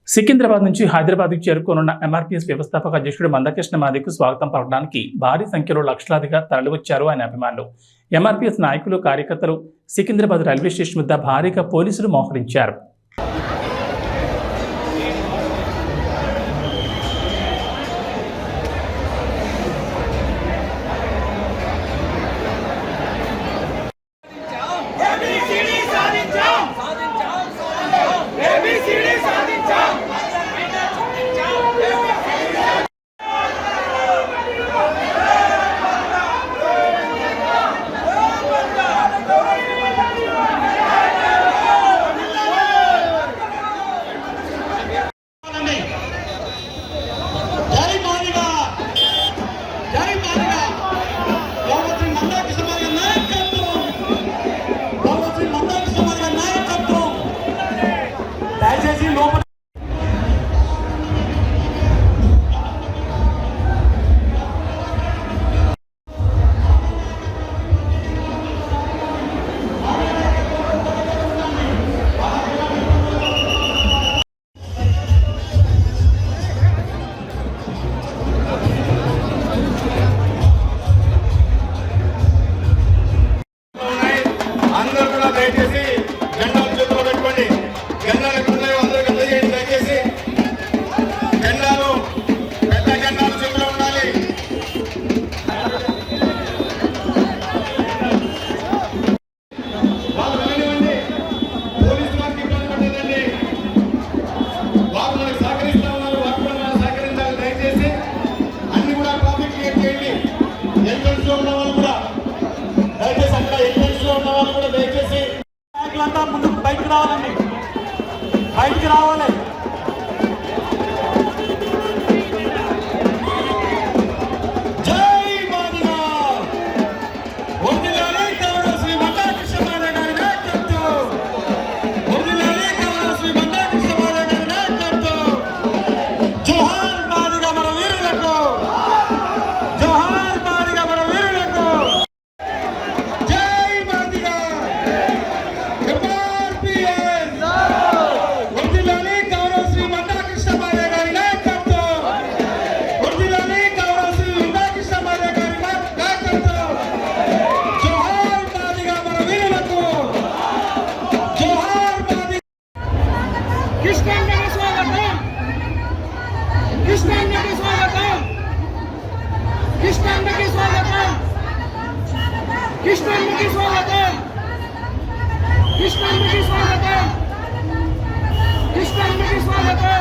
సికింద్రాబాద్ నుంచి హైదరాబాద్కు చేరుకోనున్న ఎంఆర్పీఎస్ వ్యవస్థాపక అధ్యక్షుడు మందకృష్ణ మాదిగకు స్వాగతం పలకడానికి భారీ సంఖ్యలో లక్షలాదిగా తరలివచ్చారు ఆయన అభిమానులు. ఎంఆర్పీఎస్ నాయకులు, కార్యకర్తలు సికింద్రాబాద్ రైల్వే స్టేషన్ వద్ద భారీగా పోలీసులు మోహరించారు. ముందుకు బయటకు రావాలండి, బయటకు రావాలి. జై మాదిగా వందలాలి గౌరవ శ్రీ మందకృష్ణ మాదిగ గారి నాయకత్వం, వందలాలి గౌరవ శ్రీ మందకృష్ణ మాదిగ గారి నాయకత్వం. జోహార్ మాదిగ మన వీరులకు, జోహార్ మాదిగ మన వీరులకు. జై మాదిగ కృష్ణానికి స్వాగతం.